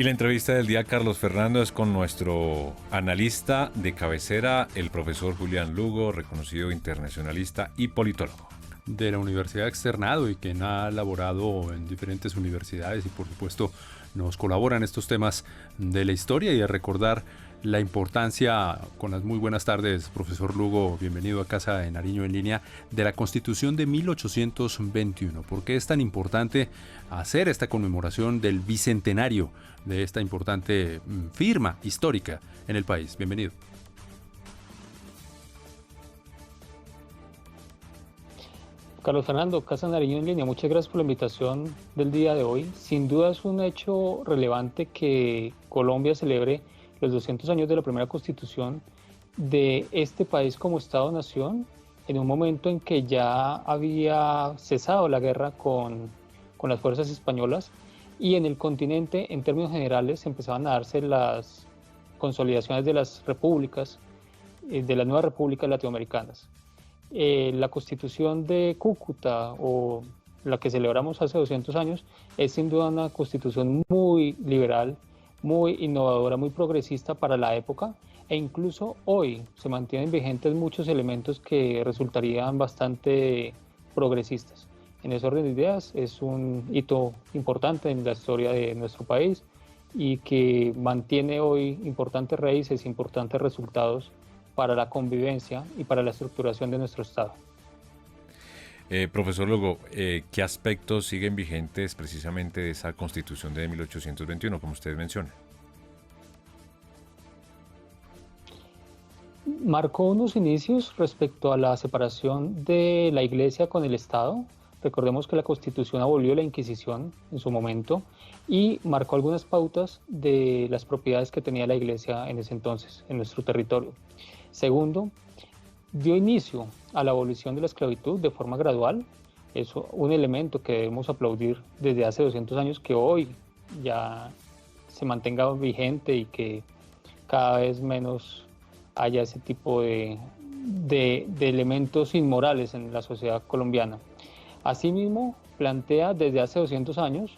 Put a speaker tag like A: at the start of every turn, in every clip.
A: Y la entrevista del día, Carlos Fernando, es con nuestro analista de cabecera, el profesor Julián Lugo, reconocido internacionalista y politólogo.
B: De la Universidad Externado y quien ha laborado en diferentes universidades y por supuesto nos colabora en estos temas de la historia y a recordar la importancia, con las muy buenas tardes, profesor Lugo, bienvenido a Casa de Nariño en Línea, de la Constitución de 1821. ¿Por qué es tan importante hacer esta conmemoración del bicentenario de esta importante firma histórica en el país? Bienvenido.
C: Carlos Fernando, Casa Nariño en Línea, muchas gracias por la invitación del día de hoy. Sin duda es un hecho relevante que Colombia celebre los 200 años de la primera constitución de este país como Estado-Nación, en un momento en que ya había cesado la guerra con las fuerzas españolas y en el continente, en términos generales, empezaban a darse las consolidaciones de las repúblicas, de las nuevas repúblicas latinoamericanas. La Constitución de Cúcuta, o la que celebramos hace 200 años, es sin duda una constitución muy liberal, muy innovadora, muy progresista para la época, e incluso hoy se mantienen vigentes muchos elementos que resultarían bastante progresistas. En ese orden de ideas, es un hito importante en la historia de nuestro país y que mantiene hoy importantes raíces, importantes resultados para la convivencia y para la estructuración de nuestro Estado.
A: Profesor Lugo, ¿qué aspectos siguen vigentes precisamente de esa Constitución de 1821, como usted menciona?
C: Marcó unos inicios respecto a la separación de la Iglesia con el Estado. Recordemos que la Constitución abolió la Inquisición en su momento y marcó algunas pautas de las propiedades que tenía la Iglesia en ese entonces, en nuestro territorio. Segundo, dio inicio a la abolición de la esclavitud de forma gradual. Es un elemento que debemos aplaudir desde hace 200 años, que hoy ya se mantenga vigente y que cada vez menos haya ese tipo de elementos inmorales en la sociedad colombiana. Asimismo, plantea desde hace 200 años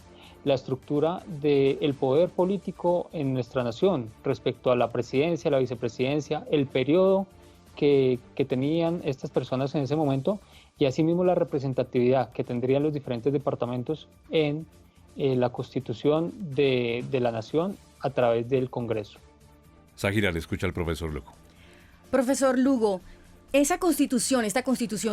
C: la estructura del poder político en nuestra nación respecto a la presidencia, la vicepresidencia, el periodo que tenían estas personas en ese momento y asimismo la representatividad que tendrían los diferentes departamentos en la constitución de la nación a través del Congreso.
A: Ságira, le escucha al profesor Lugo.
D: Profesor Lugo, esta constitución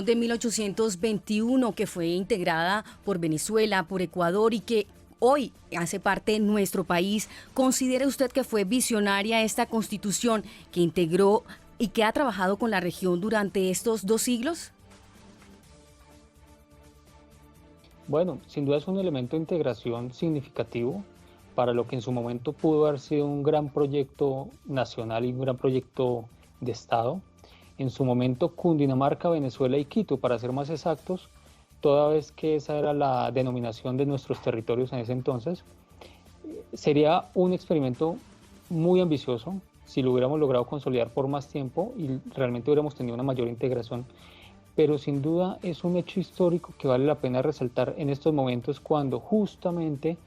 D: de 1821 que fue integrada por Venezuela, por Ecuador y que hoy hace parte de nuestro país, ¿considera usted que fue visionaria esta constitución que integró y que ha trabajado con la región durante estos 2 siglos?
C: Bueno, sin duda es un elemento de integración significativo para lo que en su momento pudo haber sido un gran proyecto nacional y un gran proyecto de Estado. En su momento Cundinamarca, Venezuela y Quito, para ser más exactos, toda vez que esa era la denominación de nuestros territorios en ese entonces, sería un experimento muy ambicioso si lo hubiéramos logrado consolidar por más tiempo y realmente hubiéramos tenido una mayor integración. Pero sin duda es un hecho histórico que vale la pena resaltar en estos momentos cuando justamente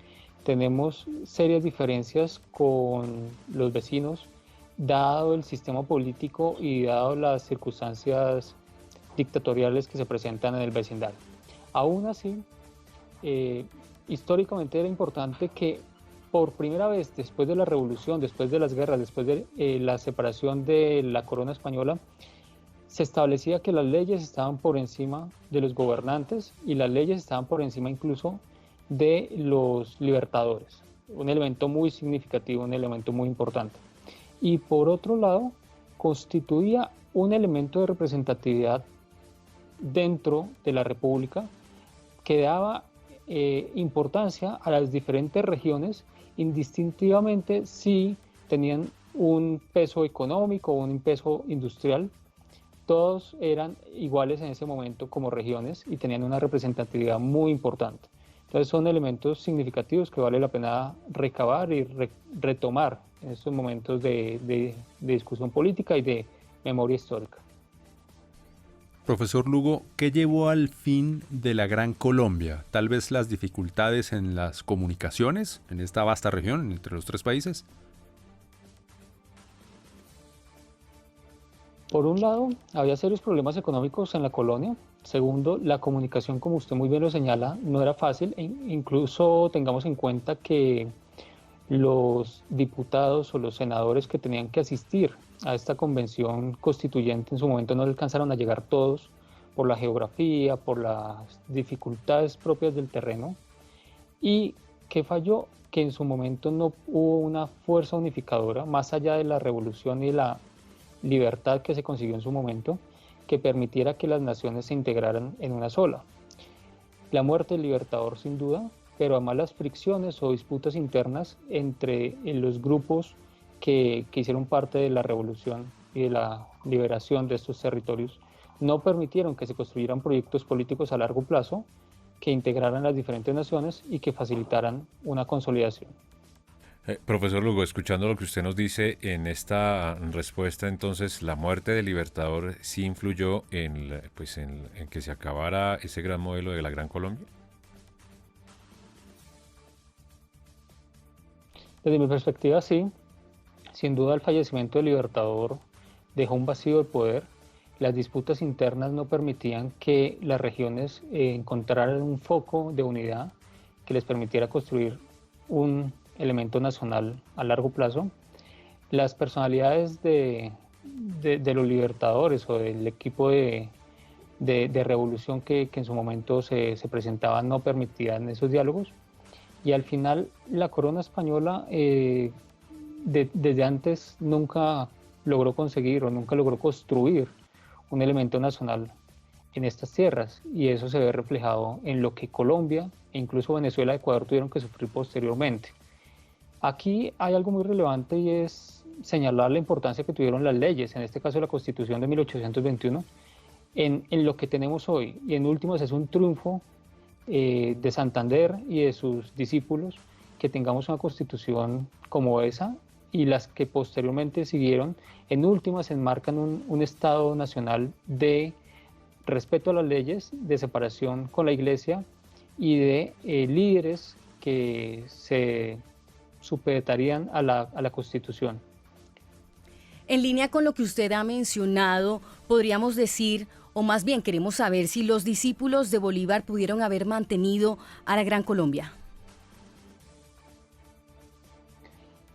C: tenemos serias diferencias con los vecinos, dado el sistema político y dado las circunstancias dictatoriales que se presentan en el vecindario. Aún así, históricamente era importante que por primera vez después de la revolución, después de las guerras, después de la separación de la corona española, se establecía que las leyes estaban por encima de los gobernantes y las leyes estaban por encima incluso de los libertadores. Un elemento muy significativo, un elemento muy importante. Y por otro lado, constituía un elemento de representatividad dentro de la República que daba importancia a las diferentes regiones indistintivamente si tenían un peso económico o un peso industrial. Todos eran iguales en ese momento como regiones y tenían una representatividad muy importante. Entonces son elementos significativos que vale la pena recabar y retomar en estos momentos de discusión política y de memoria histórica.
B: Profesor Lugo, ¿qué llevó al fin de la Gran Colombia? ¿Tal vez las dificultades en las comunicaciones en esta vasta región entre los tres países?
C: Por un lado, había serios problemas económicos en la colonia. Segundo, la comunicación, como usted muy bien lo señala, no era fácil. Incluso tengamos en cuenta que los diputados o los senadores que tenían que asistir a esta convención constituyente en su momento no alcanzaron a llegar todos por la geografía, por las dificultades propias del terreno. ¿Y qué falló? Que en su momento no hubo una fuerza unificadora, más allá de la revolución y de la libertad que se consiguió en su momento, que permitiera que las naciones se integraran en una sola. La muerte del Libertador, sin duda, pero además las fricciones o disputas internas entre los grupos que hicieron parte de la revolución y de la liberación de estos territorios no permitieron que se construyeran proyectos políticos a largo plazo que integraran las diferentes naciones y que facilitaran una consolidación.
A: Profesor Lugo, escuchando lo que usted nos dice en esta respuesta, entonces, ¿la muerte del Libertador sí influyó en que se acabara ese gran modelo de la Gran Colombia?
C: Desde mi perspectiva, sí. Sin duda, el fallecimiento del Libertador dejó un vacío de poder. Las disputas internas no permitían que las regiones encontraran un foco de unidad que les permitiera construir un elemento nacional a largo plazo. Las personalidades de los libertadores o del equipo de revolución que en su momento se presentaban no permitían esos diálogos. Y al final la corona española desde antes nunca logró conseguir o nunca logró construir un elemento nacional en estas tierras, y eso se ve reflejado en lo que Colombia e incluso Venezuela y Ecuador tuvieron que sufrir posteriormente. Aquí hay algo muy relevante y es señalar la importancia que tuvieron las leyes, en este caso la Constitución de 1821, en lo que tenemos hoy. Y en últimas es un triunfo de Santander y de sus discípulos que tengamos una Constitución como esa, y las que posteriormente siguieron, en últimas enmarcan un Estado nacional de respeto a las leyes, de separación con la Iglesia y de líderes que se supeditarían a la Constitución.
D: En línea con lo que usted ha mencionado, podríamos decir, o más bien queremos saber si los discípulos de Bolívar pudieron haber mantenido a la Gran Colombia.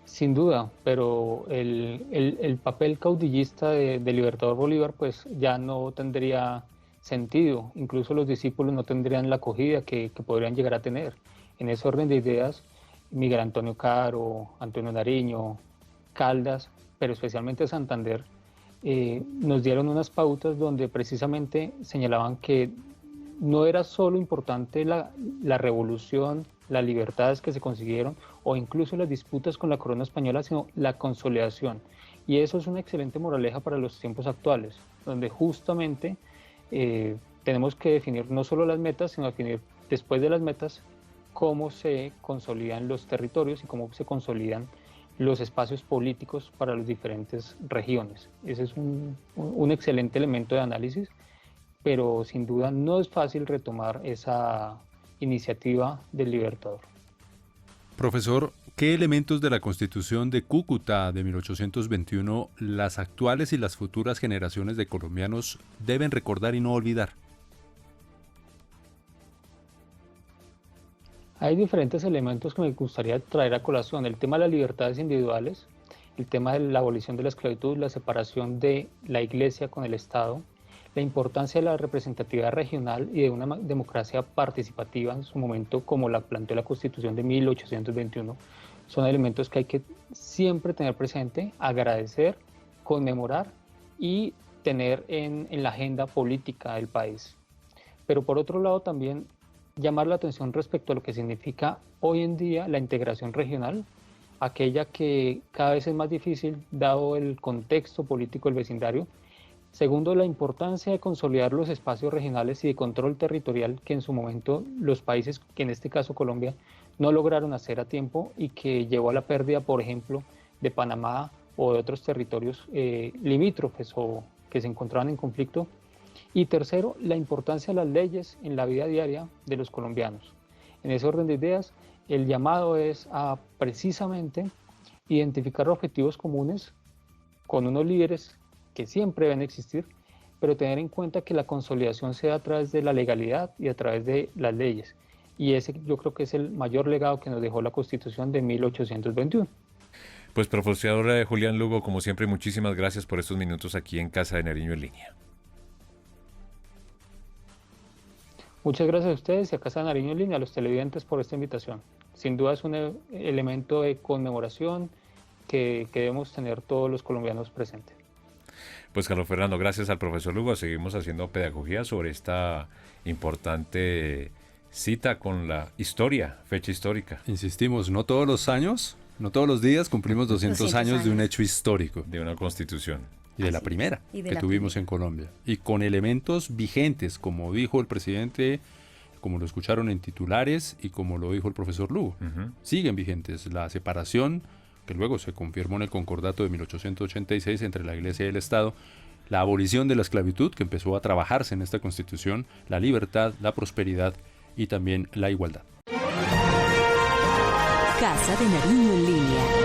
C: Sin duda, pero el papel caudillista de Libertador Bolívar pues ya no tendría sentido. Incluso los discípulos no tendrían la acogida que podrían llegar a tener. En ese orden de ideas, Miguel Antonio Caro, Antonio Nariño, Caldas, pero especialmente Santander, nos dieron unas pautas donde precisamente señalaban que no era solo importante la revolución, las libertades que se consiguieron o incluso las disputas con la corona española, sino la consolidación. Y eso es una excelente moraleja para los tiempos actuales, donde justamente tenemos que definir no solo las metas, sino definir después de las metas cómo se consolidan los territorios y cómo se consolidan los espacios políticos para las diferentes regiones. Ese es un excelente elemento de análisis, pero sin duda no es fácil retomar esa iniciativa del Libertador.
B: Profesor, ¿qué elementos de la Constitución de Cúcuta de 1821 las actuales y las futuras generaciones de colombianos deben recordar y no olvidar?
C: Hay diferentes elementos que me gustaría traer a colación. El tema de las libertades individuales, el tema de la abolición de la esclavitud, la separación de la Iglesia con el Estado, la importancia de la representatividad regional y de una democracia participativa en su momento, como la planteó la Constitución de 1821, son elementos que hay que siempre tener presente, agradecer, conmemorar y tener en la agenda política del país. Pero por otro lado también llamar la atención respecto a lo que significa hoy en día la integración regional, aquella que cada vez es más difícil dado el contexto político del vecindario. Segundo, la importancia de consolidar los espacios regionales y de control territorial que en su momento los países, que en este caso Colombia, no lograron hacer a tiempo y que llevó a la pérdida, por ejemplo, de Panamá o de otros territorios limítrofes o que se encontraban en conflicto. Y tercero, la importancia de las leyes en la vida diaria de los colombianos. En ese orden de ideas, el llamado es a precisamente identificar objetivos comunes con unos líderes que siempre deben existir, pero tener en cuenta que la consolidación se da a través de la legalidad y a través de las leyes. Y ese yo creo que es el mayor legado que nos dejó la Constitución de 1821.
A: Pues profesor Julián Lugo, como siempre, muchísimas gracias por estos minutos aquí en Casa de Nariño en Línea.
C: Muchas gracias a ustedes y a Casa de Nariño en Línea, a los televidentes por esta invitación. Sin duda es un elemento de conmemoración que debemos tener todos los colombianos presentes.
A: Pues Carlos Fernando, gracias al profesor Lugo. Seguimos haciendo pedagogía sobre esta importante cita con la historia, fecha histórica.
B: Insistimos, no todos los años, no todos los días cumplimos 200 años de un hecho histórico.
A: De una constitución.
B: Y de la primera que tuvimos en Colombia. Y con elementos vigentes, como dijo el presidente, como lo escucharon en titulares y como lo dijo el profesor Lugo. Siguen vigentes. La separación, que luego se confirmó en el concordato de 1886 entre la Iglesia y el Estado, la abolición de la esclavitud, que empezó a trabajarse en esta Constitución, la libertad, la prosperidad y también la igualdad.
E: Casa de Nariño en Línea.